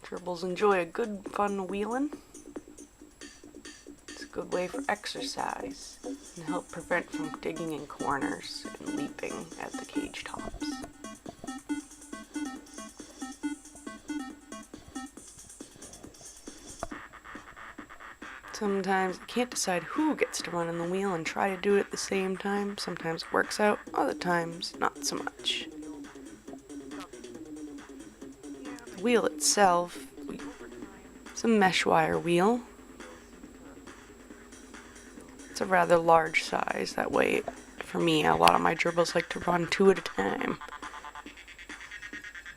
Gerbils enjoy a good fun wheeling. It's a good way for exercise and help prevent from digging in corners and leaping at the cage tops. Sometimes you can't decide who gets to run in the wheel and try to do it at the same time. Sometimes it works out, other times not so much. The wheel itself is a mesh wire wheel. It's a rather large size. That way, for me, a lot of my gerbils like to run 2 at a time.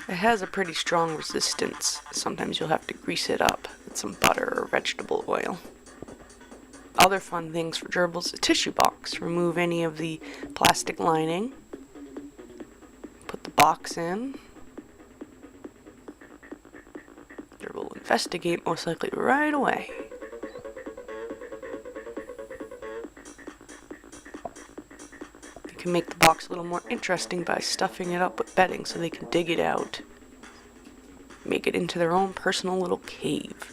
It has a pretty strong resistance. Sometimes you'll have to grease it up with some butter or vegetable oil. Other fun things for gerbils, a tissue box. Remove any of the plastic lining. Put the box in. Gerbil will investigate most likely right away. You can make the box a little more interesting by stuffing it up with bedding so they can dig it out. Make it into their own personal little cave.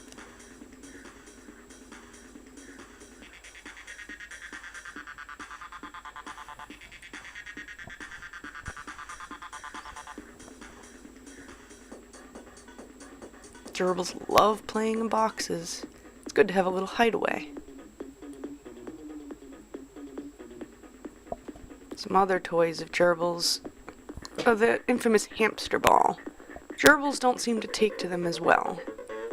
Gerbils love playing in boxes. It's good to have a little hideaway. Some other toys of gerbils are the infamous hamster ball. Gerbils don't seem to take to them as well,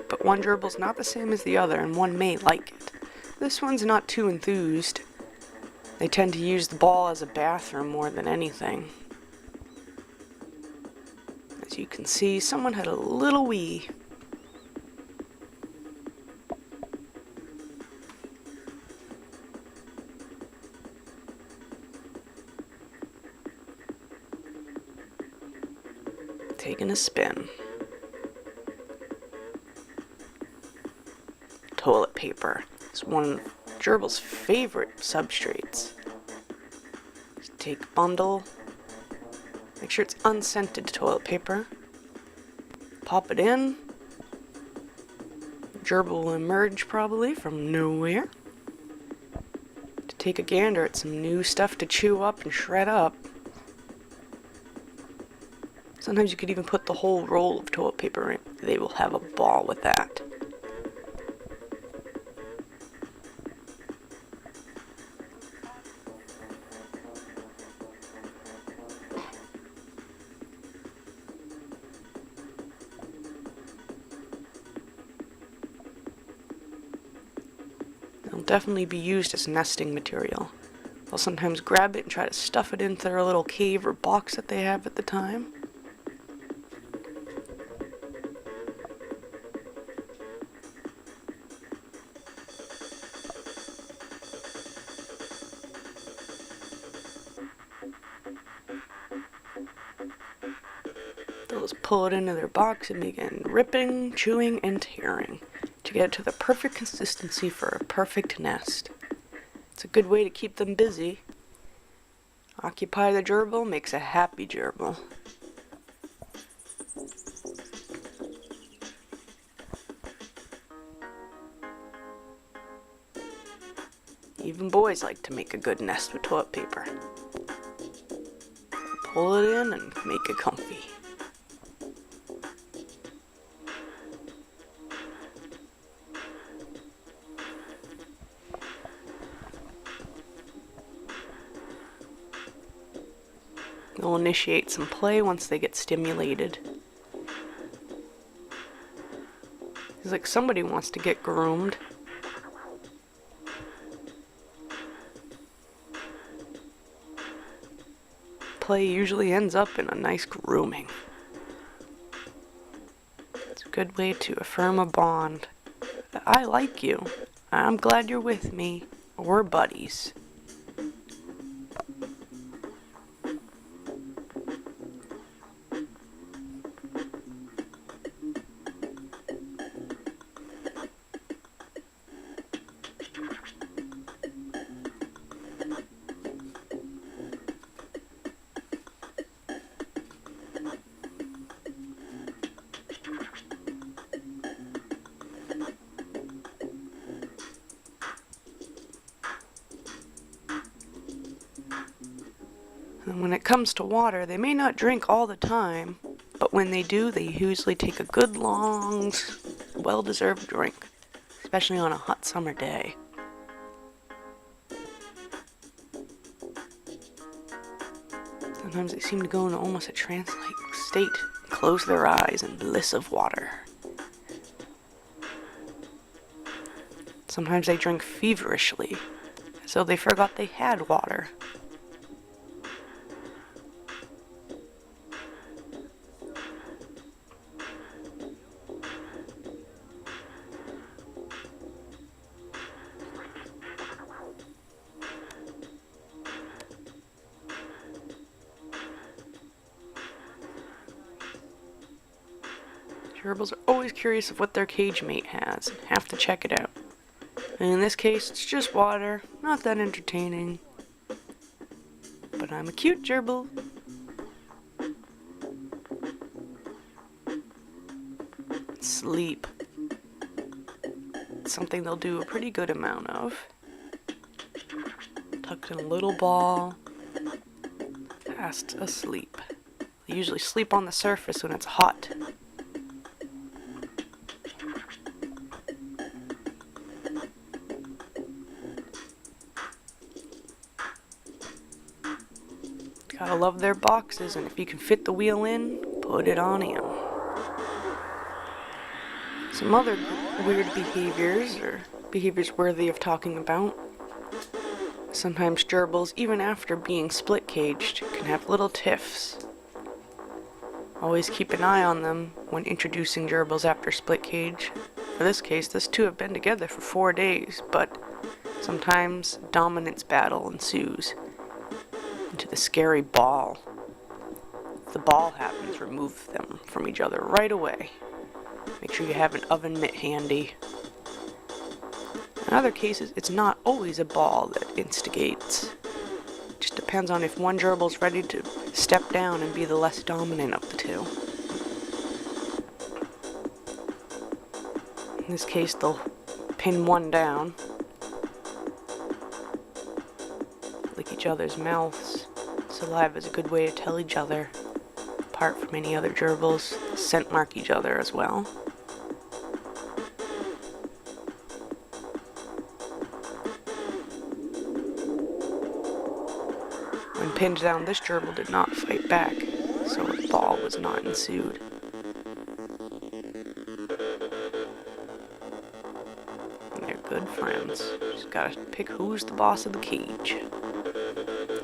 but one gerbil's not the same as the other and one may like it. This one's not too enthused. They tend to use the ball as a bathroom more than anything. As you can see, someone had a little wee. Taking a spin. Toilet paper is one of gerbils' favorite substrates. Just take a bundle, make sure it's unscented toilet paper, pop it in. Gerbil will emerge probably from nowhere to take a gander at some new stuff to chew up and shred up. Sometimes you could even put the whole roll of toilet paper in. They will have a ball with that. They'll definitely be used as nesting material. They'll sometimes grab it and try to stuff it into their little cave or box that they have at the time. They'll just pull it into their box and begin ripping, chewing, and tearing to get it to the perfect consistency for a perfect nest. It's a good way to keep them busy. Occupy the gerbil makes a happy gerbil. Even boys like to make a good nest with toilet paper. Pull it in and make it comfy. They'll initiate some play once they get stimulated. It's like somebody wants to get groomed. Play usually ends up in a nice grooming. It's a good way to affirm a bond. I like you. I'm glad you're with me. We're buddies. And when it comes to water, they may not drink all the time, but when they do, they usually take a good, long, well-deserved drink, especially on a hot summer day. Sometimes they seem to go into almost a trance-like state, close their eyes in bliss of water. Sometimes they drink feverishly, as though they forgot they had water. Gerbils are always curious of what their cage mate has and have to check it out. And in this case, it's just water, not that entertaining. But I'm a cute gerbil. Sleep. It's something they'll do a pretty good amount of. Tucked in a little ball, fast asleep. They usually sleep on the surface when it's hot. Gotta love their boxes, and if you can fit the wheel in, put it on in. Some other weird behaviors, or behaviors worthy of talking about. Sometimes gerbils, even after being split-caged, can have little tiffs. Always keep an eye on them when introducing gerbils after split cage. For this case, these two have been together for 4 days, but sometimes dominance battle ensues into the scary ball. If the ball happens, remove them from each other right away. Make sure you have an oven mitt handy. In other cases, it's not always a ball that instigates. It just depends on if one gerbil's ready to step down and be the less dominant of the two. In this case, they'll pin one down, lick each other's mouths. Saliva is a good way to tell each other apart from any other gerbils. Scent mark each other as well. When pinned down, this gerbil did not fight back, so a ball was not ensued. And they're good friends. Just gotta pick who's the boss of the cage.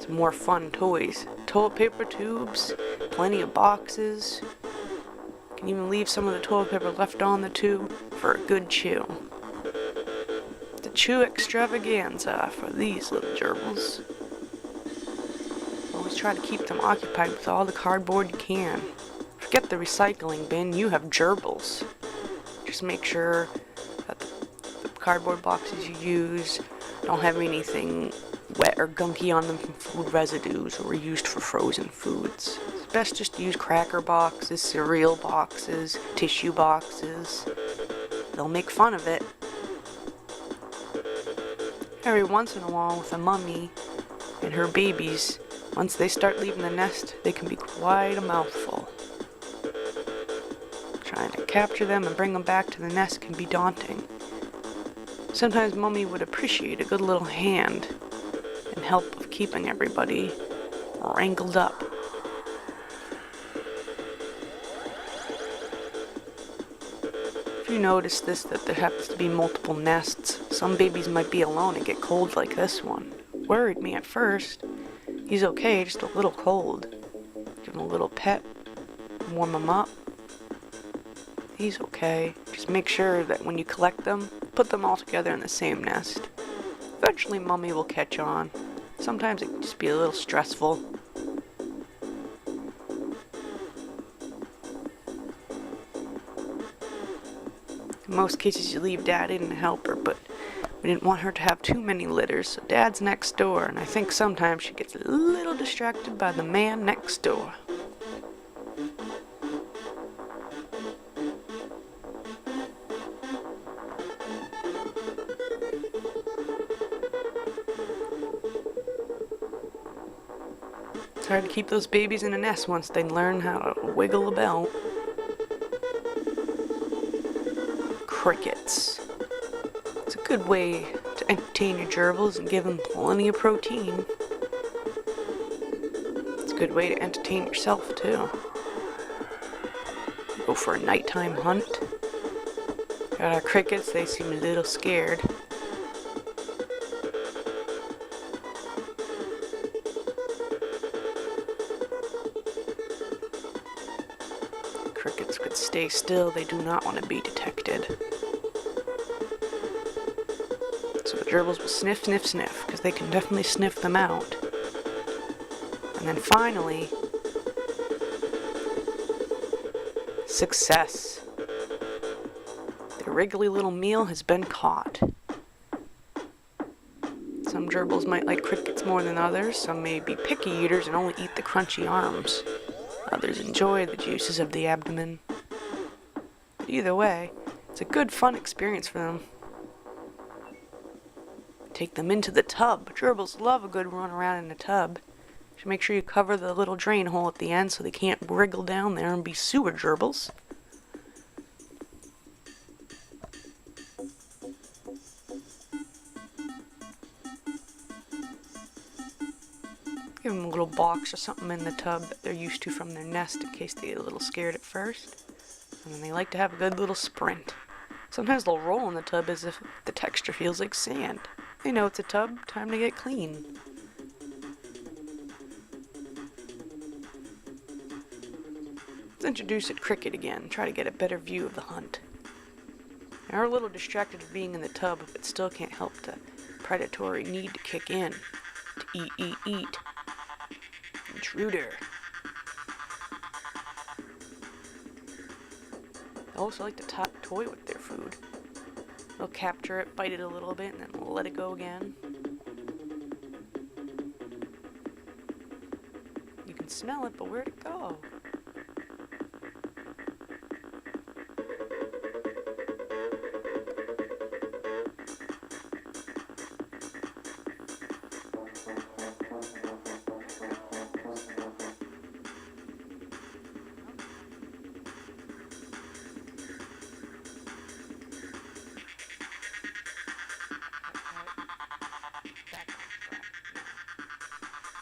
Some more fun toys. Toilet paper tubes, plenty of boxes. You can even leave some of the toilet paper left on the tube for a good chew. The chew extravaganza for these little gerbils. Always try to keep them occupied with all the cardboard you can. Forget the recycling bin, you have gerbils. Just make sure that the cardboard boxes you use don't have anything wet or gunky on them from food residues or were used for frozen foods. It's best just to use cracker boxes, cereal boxes, tissue boxes. They'll make fun of it. Every once in a while with a mummy and her babies, once they start leaving the nest, they can be quite a mouthful. Trying to capture them and bring them back to the nest can be daunting. Sometimes Mummy would appreciate a good little hand in help of keeping everybody wrangled up. If you notice this, that there happens to be multiple nests, some babies might be alone and get cold like this one. Worried me at first. He's okay, just a little cold. Give him a little pet, warm him up. He's okay. Just make sure that when you collect them, put them all together in the same nest. Eventually Mummy will catch on. Sometimes it can just be a little stressful. In most cases you leave Dad in to help her, but we didn't want her to have too many litters, so Dad's next door, and I think sometimes she gets a little distracted by the man next door. hard to keep those babies in a nest once they learn how to wiggle about. Crickets. It's a good way to entertain your gerbils and give them plenty of protein. It's a good way to entertain yourself too. Go for a nighttime hunt. Got our crickets, they seem a little scared. Crickets could stay still, they do not want to be detected. So the gerbils will sniff, sniff, sniff, because they can definitely sniff them out. And then finally, success. Their wriggly little meal has been caught. Some gerbils might like crickets more than others. Some may be picky eaters and only eat the crunchy arms. Others enjoy the juices of the abdomen. But either way, it's a good fun experience for them. Take them into the tub. Gerbils love a good run around in a tub. Should make sure you cover the little drain hole at the end so they can't wriggle down there and be sewer gerbils. Give them a little box or something in the tub that they're used to from their nest in case they get a little scared at first. And then they like to have a good little sprint. Sometimes they'll roll in the tub as if the texture feels like sand. They know it's a tub, time to get clean. Let's introduce a cricket again, try to get a better view of the hunt. They are a little distracted of being in the tub, but still can't help the predatory need to kick in. To eat, eat, eat. Intruder. They also like to toy with their food. They'll capture it, bite it a little bit, and then let it go again. You can smell it, but where'd it go?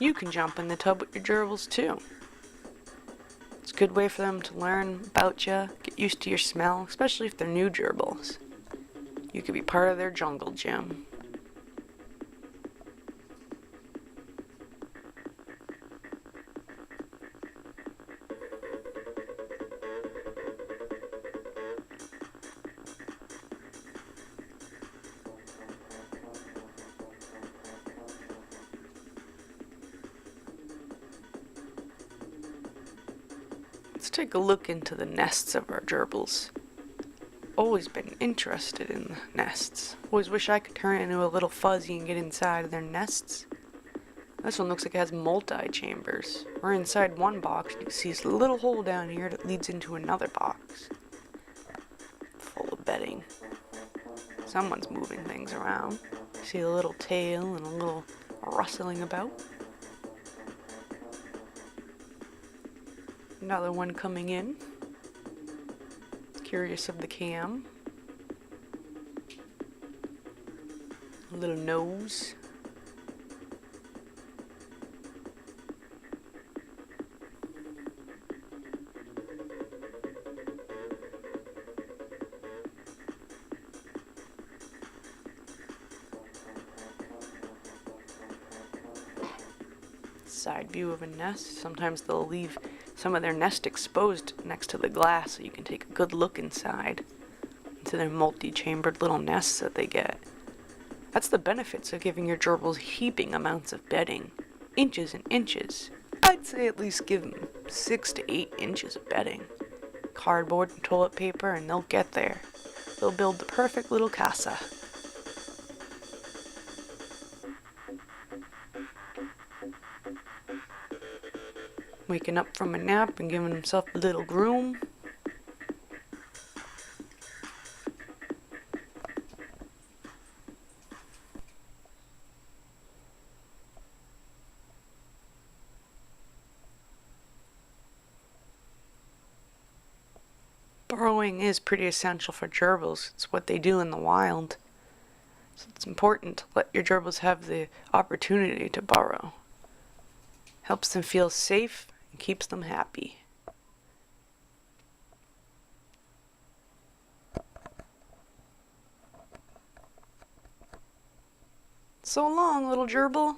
You can jump in the tub with your gerbils too. It's a good way for them to learn about you, get used to your smell, especially if they're new gerbils. You could be part of their jungle gym. Let's take a look into the nests of our gerbils. Always been interested in the nests. Always wish I could turn into a little fuzzy and get inside of their nests. This one looks like it has multi-chambers. We're inside one box, you can see this little hole down here that leads into another box. Full of bedding. Someone's moving things around. See a little tail and a little rustling about. Another one coming in. Curious of the cam. A little nose. Side view of a nest. Sometimes they'll leave some of their nest exposed next to the glass so you can take a good look inside into their multi-chambered little nests that they get. That's the benefits of giving your gerbils heaping amounts of bedding. Inches and inches. I'd say at least give them 6 to 8 inches of bedding. Cardboard and toilet paper and they'll get there. They'll build the perfect little casa. Waking up from a nap and giving himself a little groom. burrowing is pretty essential for gerbils. It's what they do in the wild. So it's important to let your gerbils have the opportunity to burrow. Helps them feel safe and keeps them happy. So long, little gerbil.